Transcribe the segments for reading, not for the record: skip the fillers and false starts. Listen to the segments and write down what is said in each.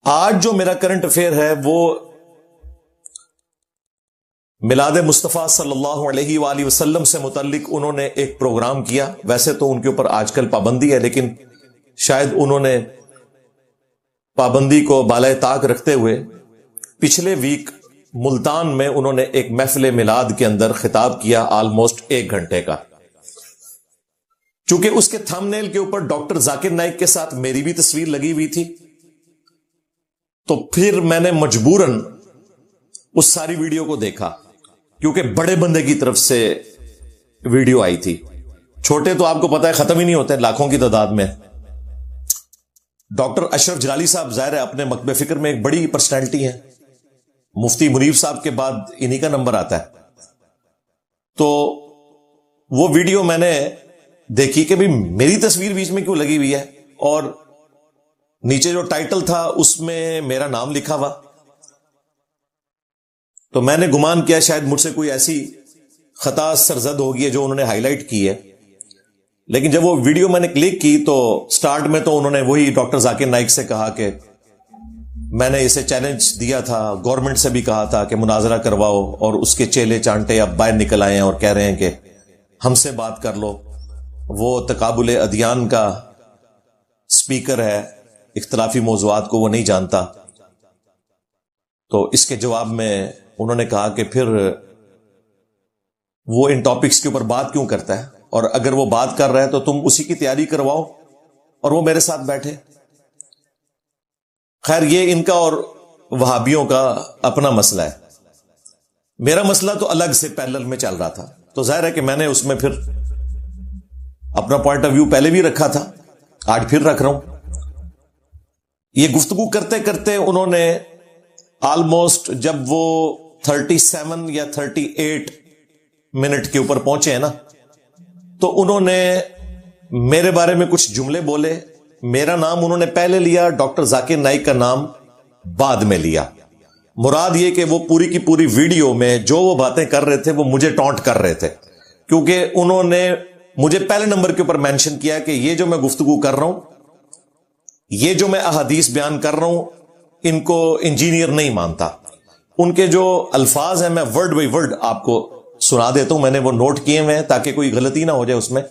آج جو میرا کرنٹ افیئر ہے وہ میلاد مصطفیٰ صلی اللہ علیہ وآلہ وسلم سے متعلق انہوں نے ایک پروگرام کیا. ویسے تو ان کے اوپر آج کل پابندی ہے، لیکن شاید انہوں نے پابندی کو بالائے طاق رکھتے ہوئے پچھلے ویک ملتان میں انہوں نے ایک محفل میلاد کے اندر خطاب کیا آلموسٹ 1 گھنٹے کا. چونکہ اس کے تھم نیل کے اوپر ڈاکٹر ذاکر نائک کے ساتھ میری بھی تصویر لگی ہوئی تھی، تو پھر میں نے مجبوراً اس ساری ویڈیو کو دیکھا، کیونکہ بڑے بندے کی طرف سے ویڈیو آئی تھی. چھوٹے تو آپ کو پتا ہے ختم ہی نہیں ہوتے، لاکھوں کی تعداد میں. ڈاکٹر اشرف جلالی صاحب ظاہر ہے اپنے مکتب فکر میں ایک بڑی پرسنالٹی ہے، مفتی منیر صاحب کے بعد انہی کا نمبر آتا ہے. تو وہ ویڈیو میں نے دیکھی کہ بھی میری تصویر بیچ میں کیوں لگی ہوئی ہے، اور نیچے جو ٹائٹل تھا اس میں میرا نام لکھا ہوا. تو میں نے گمان کیا شاید مجھ سے کوئی ایسی خطا سرزد ہوگی ہے جو انہوں نے ہائی لائٹ کی ہے. لیکن جب وہ ویڈیو میں نے کلک کی تو سٹارٹ میں تو انہوں نے وہی ڈاکٹر ذاکر نائک سے کہا کہ میں نے اسے چیلنج دیا تھا، گورنمنٹ سے بھی کہا تھا کہ مناظرہ کرواؤ، اور اس کے چیلے چانٹے اب باہر نکل آئے ہیں اور کہہ رہے ہیں کہ ہم سے بات کر لو. وہ تقابل ادیان کا سپیکر ہے، اختلافی موضوعات کو وہ نہیں جانتا. تو اس کے جواب میں انہوں نے کہا کہ پھر وہ ان ٹاپکس کے اوپر بات کیوں کرتا ہے، اور اگر وہ بات کر رہا ہے تو تم اسی کی تیاری کرواؤ. اور وہ میرے ساتھ بیٹھے. خیر یہ ان کا اور وہابیوں کا اپنا مسئلہ ہے. میرا مسئلہ تو الگ سے پیرلل میں چل رہا تھا، تو ظاہر ہے کہ میں نے اس میں پھر اپنا پوائنٹ آف ویو پہلے بھی رکھا تھا، آج پھر رکھ رہا ہوں. یہ گفتگو کرتے کرتے انہوں نے آلموسٹ جب وہ 37 یا 38 منٹ کے اوپر پہنچے ہیں نا، تو انہوں نے میرے بارے میں کچھ جملے بولے. میرا نام انہوں نے پہلے لیا، ڈاکٹر ذاکر نائک کا نام بعد میں لیا. مراد یہ کہ وہ پوری کی پوری ویڈیو میں جو وہ باتیں کر رہے تھے وہ مجھے ٹونٹ کر رہے تھے، کیونکہ انہوں نے مجھے پہلے نمبر کے اوپر مینشن کیا کہ یہ جو میں گفتگو کر رہا ہوں، یہ جو میں احادیث بیان کر رہا ہوں، ان کو انجینئر نہیں مانتا. ان کے جو الفاظ ہیں میں ورڈ بائی ورڈ آپ کو سنا دیتا ہوں، میں نے وہ نوٹ کیے ہوئے ہیں تاکہ کوئی غلطی نہ ہو جائے اس میں.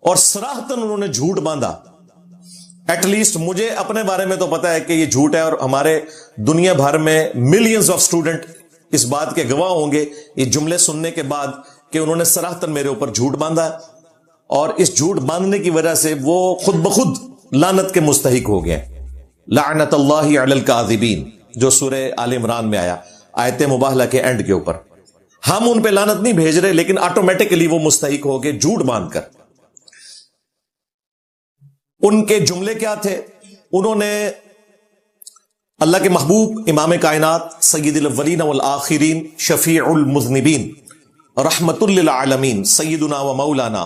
اور صراحتاً انہوں نے جھوٹ باندھا. ایٹ لیسٹ مجھے اپنے بارے میں تو پتا ہے کہ یہ جھوٹ ہے، اور ہمارے دنیا بھر میں ملینز آف اسٹوڈنٹ اس بات کے گواہ ہوں گے یہ جملے سننے کے بعد کہ انہوں نے صراحتاً میرے اوپر جھوٹ باندھا، اور اس جھوٹ باندھنے کی وجہ سے وہ خود بخود لعنت کے مستحق ہو گئے. لعنت اللہ علی الکاذبین، جو سورہ آل عمران میں آیا، آیت مباہلہ کے اینڈ کے اوپر. ہم ان پہ لعنت نہیں بھیج رہے، لیکن آٹومیٹکلی وہ مستحق ہو گئے جھوٹ باندھ کر. ان کے جملے کیا تھے؟ انہوں نے اللہ کے محبوب امام کائنات سید الاولین والآخرین شفیع المذنبین رحمت للعالمین سیدنا و مولانا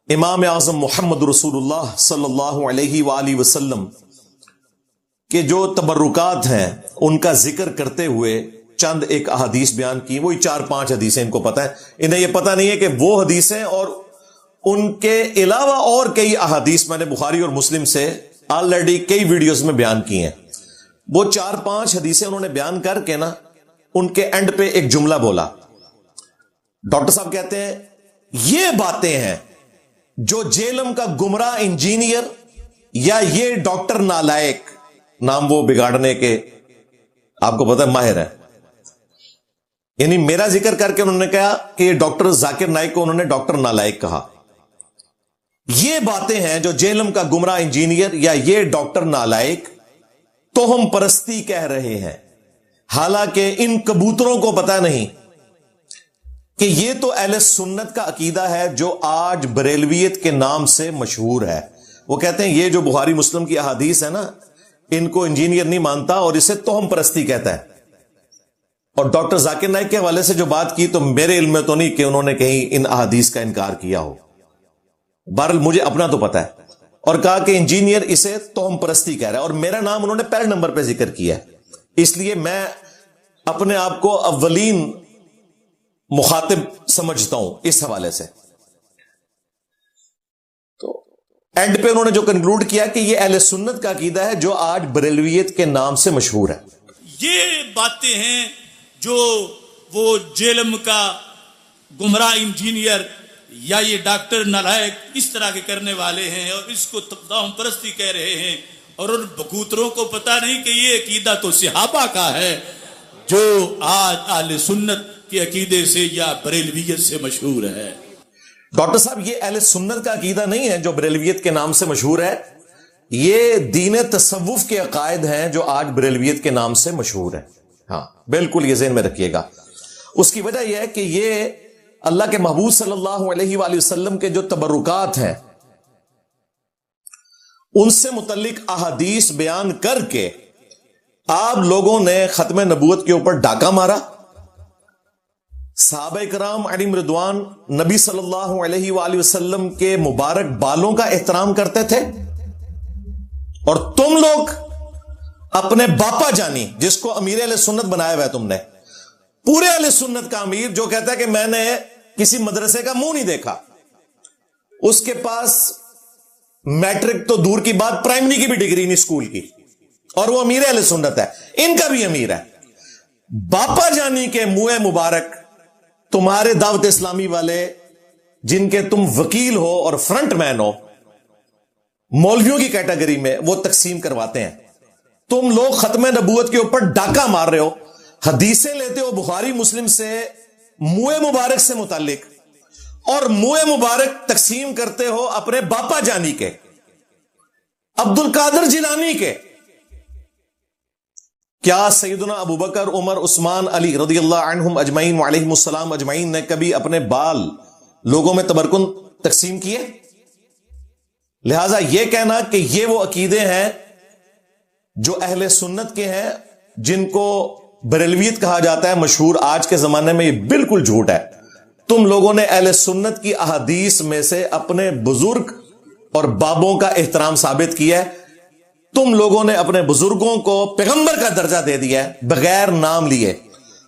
امام اعظم محمد رسول اللہ صلی اللہ علیہ وآلہ وسلم کے جو تبرکات ہیں ان کا ذکر کرتے ہوئے چند ایک احادیث بیان کی. وہی 4-5 حدیثیں ان کو پتہ ہے. انہیں یہ پتہ نہیں ہے کہ وہ حدیثیں اور ان کے علاوہ اور کئی احادیث میں نے بخاری اور مسلم سے آلریڈی کئی ویڈیوز میں بیان کی ہیں. وہ 4-5 حدیثیں انہوں نے بیان کر کے نا ان کے اینڈ پہ ایک جملہ بولا. ڈاکٹر صاحب کہتے ہیں یہ باتیں ہیں جو جیلم کا گمراہ انجینئر یا یہ ڈاکٹر نالائق، نام وہ بگاڑنے کے آپ کو پتہ ہے ماہر ہے. یعنی میرا ذکر کر کے انہوں نے کہا کہ یہ ڈاکٹر ذاکر نائک کو انہوں نے ڈاکٹر نالائق کہا. یہ باتیں ہیں جو جیلم کا گمراہ انجینئر یا یہ ڈاکٹر نالائق توہم پرستی کہہ رہے ہیں، حالانکہ ان کبوتروں کو پتہ نہیں کہ یہ تو اہل سنت کا عقیدہ ہے جو آج بریلویت کے نام سے مشہور ہے. وہ کہتے ہیں یہ جو بخاری مسلم کی احادیث ہے نا، ان کو انجینئر نہیں مانتا اور اسے توہم پرستی کہتا ہے. اور ڈاکٹر ذاکر نائک کے حوالے سے جو بات کی تو میرے علم میں تو نہیں کہ انہوں نے کہیں ان احادیث کا انکار کیا ہو. بہرحال مجھے اپنا تو پتا ہے. اور کہا کہ انجینئر اسے توہم پرستی کہہ رہا ہے، اور میرا نام انہوں نے پہلے نمبر پہ ذکر کیا ہے. اس لیے میں اپنے آپ کو اولین مخاطب سمجھتا ہوں اس حوالے سے. تو اینڈ پہ انہوں نے جو کنکلوڈ کیا کہ یہ اہل سنت کا عقیدہ ہے جو آج بریلویت کے نام سے مشہور ہے. یہ باتیں ہیں جو وہ جیلم کا گمراہ انجینئر یا یہ ڈاکٹر نالائق اس طرح کے کرنے والے ہیں اور اس کو تقدام پرستی کہہ رہے ہیں، اور ان بکوتروں کو پتہ نہیں کہ یہ عقیدہ تو صحابہ کا ہے جو آج اہل سنت کے عقیدے سے یا بریلویت سے مشہور ہے. ڈاکٹر صاحب یہ اہل سنت کا عقیدہ نہیں ہے جو بریلویت کے نام سے مشہور ہے، یہ دین تصوف کے عقائد ہیں جو آج بریلویت کے نام سے مشہور ہیں. ہاں بالکل یہ ذہن میں رکھیے گا. اس کی وجہ یہ ہے کہ یہ اللہ کے محبوب صلی اللہ علیہ وآلہ وسلم کے جو تبرکات ہیں ان سے متعلق احادیث بیان کر کے آپ لوگوں نے ختم نبوت کے اوپر ڈاکہ مارا. صحابہ کرام علیہم رضوان نبی صلی اللہ علیہ وآلہ وسلم کے مبارک بالوں کا احترام کرتے تھے، اور تم لوگ اپنے باپا جانی جس کو امیر اہل سنت بنایا ہوا ہے تم نے، پورے اہل سنت کا امیر جو کہتا ہے کہ میں نے کسی مدرسے کا منہ نہیں دیکھا، اس کے پاس میٹرک تو دور کی بات پرائمری کی بھی ڈگری نہیں اسکول کی، اور وہ امیر اہل سنت ہے، ان کا بھی امیر ہے. باپا جانی کے منہ مبارک تمہارے دعوت اسلامی والے جن کے تم وکیل ہو اور فرنٹ مین ہو مولویوں کی کیٹیگری میں، وہ تقسیم کرواتے ہیں. تم لوگ ختم نبوت کے اوپر ڈاکہ مار رہے ہو، حدیثیں لیتے ہو بخاری مسلم سے منہ مبارک سے متعلق، اور منہ مبارک تقسیم کرتے ہو اپنے باپا جانی کے، عبد القادر جیلانی کے. کیا سیدنا ابو بکر، عمر، عثمان، علی رضی اللہ عنہم اجمعین وعلیہم السلام اجمعین نے کبھی اپنے بال لوگوں میں تبرکن تقسیم کیے؟ لہذا یہ کہنا کہ یہ وہ عقیدے ہیں جو اہل سنت کے ہیں جن کو بریلویت کہا جاتا ہے مشہور آج کے زمانے میں، یہ بالکل جھوٹ ہے. تم لوگوں نے اہل سنت کی احادیث میں سے اپنے بزرگ اور بابوں کا احترام ثابت کیا ہے. تم لوگوں نے اپنے بزرگوں کو پیغمبر کا درجہ دے دیا ہے بغیر نام لیے.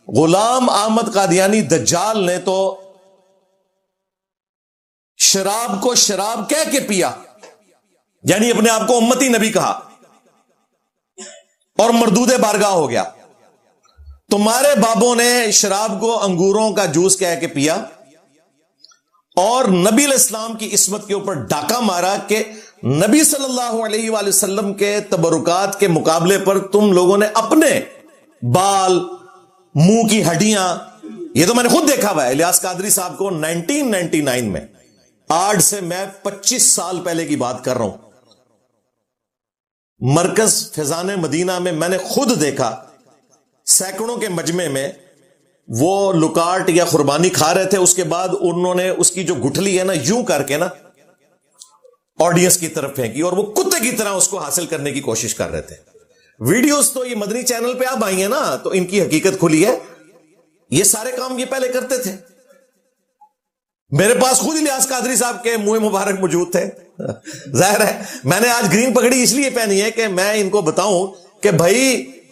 غلام احمد قادیانی دجال نے تو شراب کو شراب کہہ کے پیا، یعنی اپنے آپ کو امتی نبی کہا، اور مردود بارگاہ ہو گیا. تمہارے بابوں نے شراب کو انگوروں کا جوس کہہ کے پیا، اور نبی علیہ السلام کی عصمت کے اوپر ڈاکہ مارا کہ نبی صلی اللہ علیہ وآلہ وسلم کے تبرکات کے مقابلے پر تم لوگوں نے اپنے بال، منہ کی ہڈیاں، یہ تو میں نے خود دیکھا ہوا ہے. الیاس قادری صاحب کو 1999 میں، آج سے میں 25 سال پہلے کی بات کر رہا ہوں، مرکز فیضان مدینہ میں نے خود دیکھا سینکڑوں کے مجمع میں وہ لکاٹ یا قربانی کھا رہے تھے، اس کے بعد انہوں نے اس کی جو گٹھلی ہے نا یوں کر کے نا آڈینس کی طرف پھینکی، اور وہ کتے کی طرح اس کو حاصل کرنے کی کوشش کر رہے تھے. ویڈیوز تو یہ مدنی چینل پہ اب آئی ہیں نا، تو ان کی حقیقت کھلی ہے. یہ سارے کام یہ پہلے کرتے تھے. میرے پاس خود الیاس قادری صاحب کے منہ مبارک موجود تھے. ظاہر ہے میں نے آج گرین پگڑی اس لیے پہنی ہے کہ میں ان کو بتاؤں کہ بھائی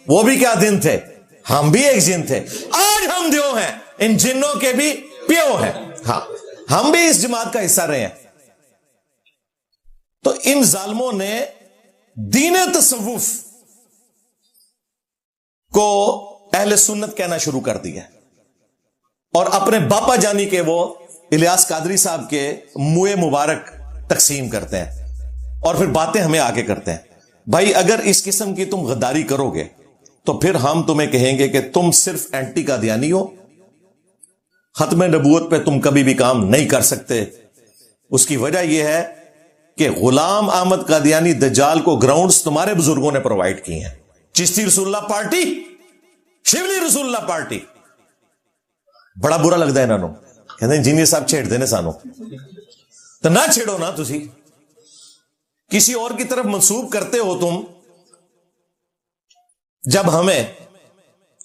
وہ بھی کیا دن تھے، ہم بھی ایک جن تھے. آج ہم دیو ہیں، ان جنوں کے بھی پیو ہیں. ہاں ہم بھی اس جماعت کا حصہ رہے ہیں. تو ان ظالموں نے دین تصوف کو اہل سنت کہنا شروع کر دیا، اور اپنے باپا جانی کے وہ الیاس قادری صاحب کے منہ مبارک تقسیم کرتے ہیں، اور پھر باتیں ہمیں آگے کرتے ہیں. بھائی اگر اس قسم کی تم غداری کرو گے تو پھر ہم تمہیں کہیں گے کہ تم صرف اینٹی قادیانی ہو، ختم نبوت پہ تم کبھی بھی کام نہیں کر سکتے. اس کی وجہ یہ ہے کہ غلام احمد قادیانی دجال کو گراؤنڈز تمہارے بزرگوں نے پرووائڈ کی ہیں. چشتی رسول اللہ پارٹی، شبلی رسول اللہ پارٹی، بڑا برا لگتا ہے انہوں کہتے ہیں جنہیں صاحب چھیڑ دینے سانو، تو نہ چھیڑو نا، تسی کسی اور کی طرف منسوب کرتے ہو تم جب ہمیں،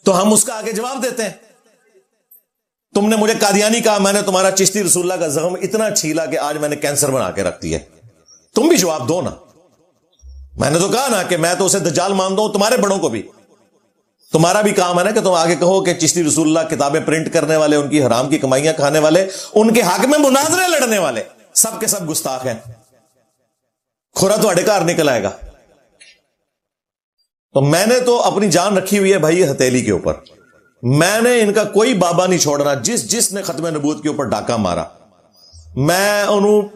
تو ہم اس کا آگے جواب دیتے ہیں. تم نے مجھے قادیانی کہا، میں نے تمہارا چشتی رسول اللہ کا زخم اتنا چھیلا کہ آج میں نے کینسر بنا کے رکھ دیا. تم بھی جواب دو نا. میں نے تو کہا نا کہ میں تو اسے دجال مانتا ہوں، تمہارے بڑوں کو بھی. تمہارا بھی کام ہے نا کہ تم آگے کہو کہ چشتی رسول اللہ کتابیں پرنٹ کرنے والے، ان کی حرام کی کمائیاں کھانے والے، ان کے حق میں مناظرے لڑنے والے، سب کے سب گستاخ ہیں. کھورا تو گھر نکل آئے گا. تو میں نے تو اپنی جان رکھی ہوئی ہے بھائی ہتھیلی کے اوپر. میں نے ان کا کوئی بابا نہیں چھوڑنا. جس نے ختم نبوت کے اوپر ڈاکہ مارا میں انہوں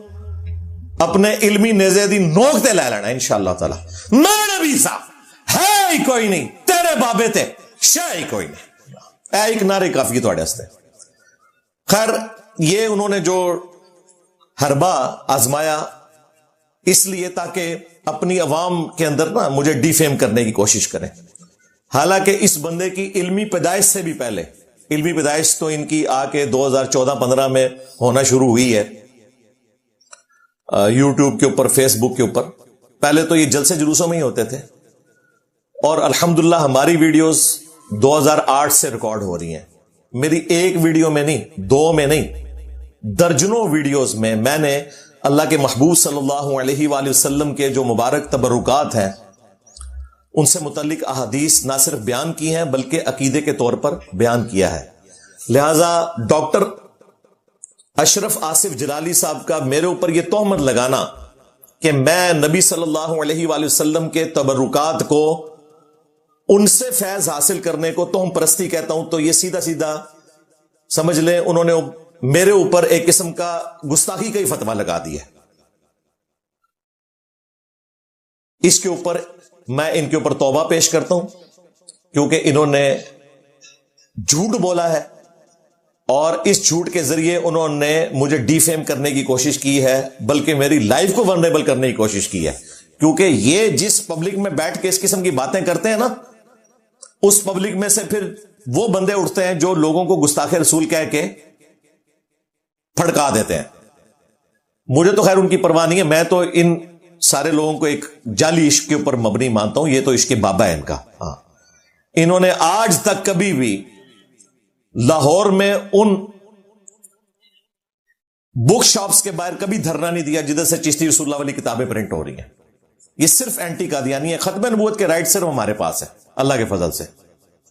اپنے علمی نیزے دی نوک تے لے لینا انشاءاللہ تعالی. میں نبی صاحب ہے ہی کوئی نہیں, تیرے بابے تے شاہ ہی کوئی نہیں. اے ایک نعرے کافی ہے تھوڑے واسطے. خیر یہ انہوں نے جو حربہ آزمایا اس لیے تاکہ اپنی عوام کے اندر نا مجھے ڈی فیم کرنے کی کوشش کریں. حالانکہ اس بندے کی علمی پیدائش سے بھی پہلے, علمی پیدائش تو ان کی آ کے 2014-15 میں ہونا شروع ہوئی ہے یوٹیوب کے اوپر, فیس بک کے اوپر. پہلے تو یہ جلسے جلوسوں میں ہی ہوتے تھے اور الحمدللہ ہماری ویڈیوز 2008 سے ریکارڈ ہو رہی ہیں. میری ایک ویڈیو میں نہیں, 2 میں نہیں, درجنوں ویڈیوز میں میں نے اللہ کے محبوب صلی اللہ علیہ وآلہ وسلم کے جو مبارک تبرکات ہیں ان سے متعلق احادیث نہ صرف بیان کی ہیں بلکہ عقیدے کے طور پر بیان کیا ہے. لہذا ڈاکٹر اشرف آصف جلالی صاحب کا میرے اوپر یہ تہمت لگانا کہ میں نبی صلی اللہ علیہ وآلہ وسلم کے تبرکات کو, ان سے فیض حاصل کرنے کو تہم پرستی کہتا ہوں, تو یہ سیدھا سیدھا سمجھ لیں انہوں نے میرے اوپر ایک قسم کا گستاخی کا ہی فتویٰ لگا دیا. اس کے اوپر میں ان کے اوپر توبہ پیش کرتا ہوں کیونکہ انہوں نے جھوٹ بولا ہے اور اس جھوٹ کے ذریعے انہوں نے مجھے ڈی فیم کرنے کی کوشش کی ہے, بلکہ میری لائف کو ولنریبل کرنے کی کوشش کی ہے. کیونکہ یہ جس پبلک میں بیٹھ کے اس قسم کی باتیں کرتے ہیں نا, اس پبلک میں سے پھر وہ بندے اٹھتے ہیں جو لوگوں کو گستاخ رسول کہہ کے پھڑکا دیتے ہیں. مجھے تو خیر ان کی پرواہ نہیں ہے, میں تو ان سارے لوگوں کو ایک جعلی عشق کے اوپر مبنی مانتا ہوں. یہ تو عشق بابا ہے ان کا. ہاں, انہوں نے آج تک کبھی بھی لاہور میں ان بک شاپس کے باہر کبھی دھرنا نہیں دیا جدھر سے چشتی رسول اللہ والی کتابیں پرنٹ ہو رہی ہیں. یہ صرف اینٹی قادیانی ہے. ختم نبوت کے رائٹ صرف ہمارے پاس ہے اللہ کے فضل سے.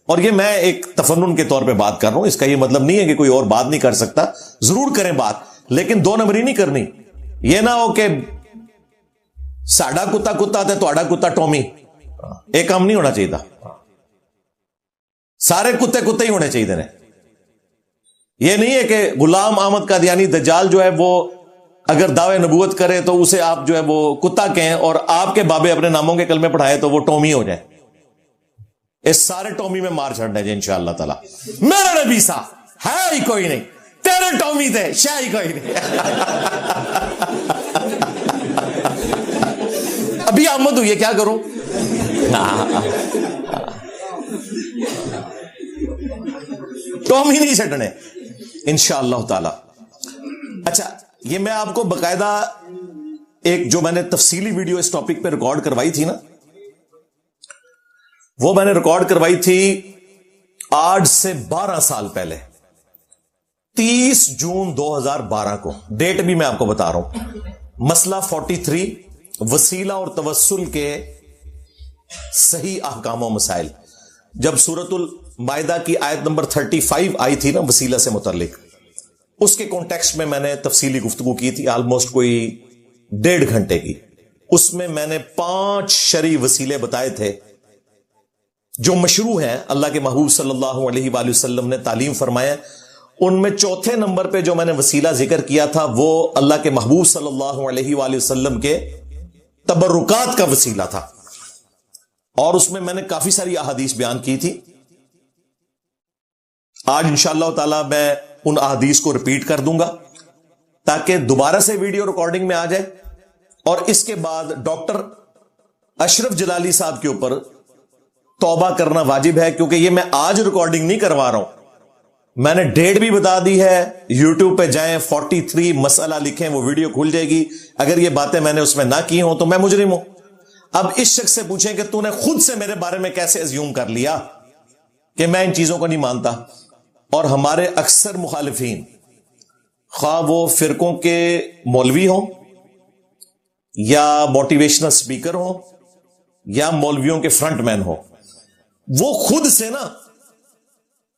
اور یہ میں ایک تفنن کے طور پہ بات کر رہا ہوں, اس کا یہ مطلب نہیں ہے کہ کوئی اور بات نہیں کر سکتا, ضرور کریں بات, لیکن 2 نمبری نہیں کرنی. یہ نہ ہو کہ ساڈا کتا کتا تے تہاڈا کتا ٹومی, ایک کام نہیں ہونا چاہیے. سارے کتے کتے ہی ہونے چاہیے نے. یہ نہیں ہے کہ غلام احمد قادیانی دجال جو ہے وہ اگر دعوے نبوت کرے تو اسے آپ جو ہے وہ کتا کہیں اور آپ کے بابے اپنے ناموں کے کلمے پڑھائے تو وہ ٹومی ہو جائے. اس سارے ٹومی میں مار چھڑنا ہے انشاءاللہ تعالی. میرا نبی صاحب ہے ہی کوئی نہیں, تیرے ٹومی تھے شاہ ہی کوئی نہیں. ابھی آمد ہوئی ہے, کیا کروں؟ ٹومی نہیں چھڑنے انشاءاللہ تعالی. اچھا, یہ میں آپ کو باقاعدہ ایک جو میں نے تفصیلی ویڈیو اس ٹاپک پہ ریکارڈ کروائی تھی نا, وہ میں نے ریکارڈ کروائی تھی آج سے 12 سال پہلے, 30 جون 2012 کو. ڈیٹ بھی میں آپ کو بتا رہا ہوں. مسئلہ 43, وسیلہ اور توسل کے صحیح احکام و مسائل. جب سورۃ المائدہ کی آیت نمبر 35 آئی تھی نا وسیلہ سے متعلق, اس کے کانٹیکسٹ میں میں نے تفصیلی گفتگو کی تھی, آلموسٹ کوئی 1.5 گھنٹے کی. اس میں میں نے 5 شرعی وسیلے بتائے تھے جو مشروع ہیں, اللہ کے محبوب صلی اللہ علیہ وآلہ وسلم نے تعلیم فرمایا. ان میں چوتھے نمبر پہ جو میں نے وسیلہ ذکر کیا تھا وہ اللہ کے محبوب صلی اللہ علیہ وآلہ وسلم کے تبرکات کا وسیلہ تھا, اور اس میں نے کافی ساری احادیث بیان کی تھی. آج انشاءاللہ تعالی میں ان احادیث کو ریپیٹ کر دوں گا تاکہ دوبارہ سے ویڈیو ریکارڈنگ میں آ جائے. اور اس کے بعد ڈاکٹر اشرف جلالی صاحب کے اوپر توبہ کرنا واجب ہے, کیونکہ یہ میں آج ریکارڈنگ نہیں کروا رہا ہوں, میں نے ڈیٹ بھی بتا دی ہے. یوٹیوب پہ جائیں, 43 مسئلہ لکھیں, وہ ویڈیو کھل جائے گی. اگر یہ باتیں میں نے اس میں نہ کی ہوں تو میں مجرم ہوں. اب اس شخص سے پوچھیں کہ تو نے خود سے میرے بارے میں کیسے ازیوم کر لیا کہ میں ان چیزوں کو نہیں مانتا. اور ہمارے اکثر مخالفین, خواہ وہ فرقوں کے مولوی ہوں یا موٹیویشنل سپیکر ہوں یا مولویوں کے فرنٹ مین ہوں, وہ خود سے نا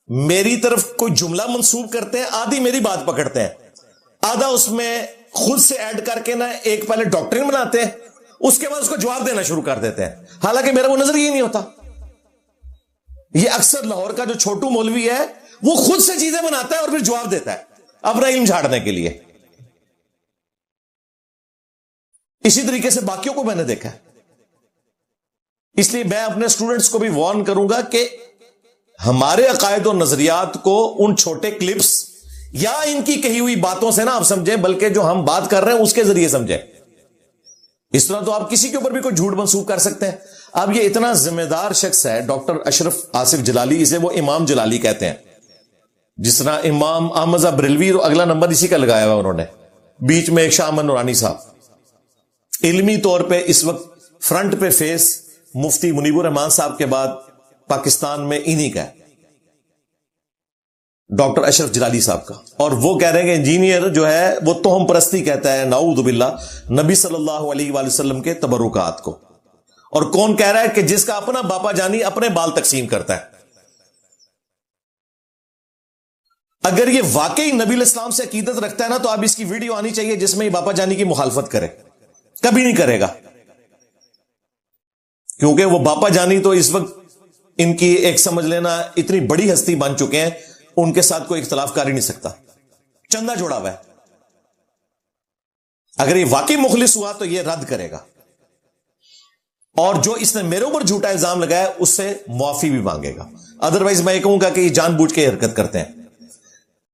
میری طرف کوئی جملہ منسوب کرتے ہیں, آدھی میری بات پکڑتے ہیں, آدھا اس میں خود سے ایڈ کر کے نا ایک پہلے ڈاکٹرن بناتے ہیں, اس کے بعد اس کو جواب دینا شروع کر دیتے ہیں، حالانکہ میرا وہ نظریہ ہی نہیں ہوتا. یہ اکثر لاہور کا جو چھوٹو مولوی ہے وہ خود سے چیزیں بناتا ہے اور پھر جواب دیتا ہے اپنا علم جھاڑنے کے لیے. اسی طریقے سے باقیوں کو میں نے دیکھا ہے. اس لیے میں اپنے اسٹوڈنٹس کو بھی وارن کروں گا کہ ہمارے عقائد و نظریات کو ان چھوٹے کلپس یا ان کی کہی ہوئی باتوں سے نہ آپ سمجھیں، بلکہ جو ہم بات کر رہے ہیں اس کے ذریعے سمجھیں. اس طرح تو آپ کسی کے اوپر بھی کوئی جھوٹ منسوخ کر سکتے ہیں. اب یہ اتنا ذمہ دار شخص ہے ڈاکٹر اشرف آصف جلالی، اسے وہ امام جلالی کہتے ہیں. جس طرح امام احمد بریلوی، اگلا نمبر اسی کا لگایا ہوا انہوں نے، بیچ میں ایک شاہ احمد نورانی صاحب. علمی طور پہ اس وقت فرنٹ پہ فیس مفتی منیب الرحمان صاحب کے بعد پاکستان میں انہی کا ہے، ڈاکٹر اشرف جلالی صاحب کا. اور وہ کہہ رہے ہیں کہ انجینئر جو ہے وہ توہم پرستی کہتا ہے، نعوذ باللہ، نبی صلی اللہ علیہ وآلہ وسلم کے تبرکات کو. اور کون کہہ رہا ہے کہ جس کا اپنا باپا جانی اپنے بال تقسیم کرتا ہے. اگر یہ واقعی نبی علیہ السلام سے عقیدت رکھتا ہے نا، تو اب اس کی ویڈیو آنی چاہیے جس میں یہ باپا جانی کی مخالفت کرے. کبھی نہیں کرے گا، کیونکہ وہ باپا جانی تو اس وقت ان کی ایک سمجھ لینا اتنی بڑی ہستی بن چکے ہیں، ان کے ساتھ کوئی اختلاف کر ہی نہیں سکتا، چندہ جوڑا ہوا ہے. اگر یہ واقعی مخلص ہوا تو یہ رد کرے گا، اور جو اس نے میرے اوپر جھوٹا الزام لگایا اس سے معافی بھی مانگے گا. ادروائز میں یہ کہوں گا کہ یہ جان بوجھ کے حرکت کرتے ہیں.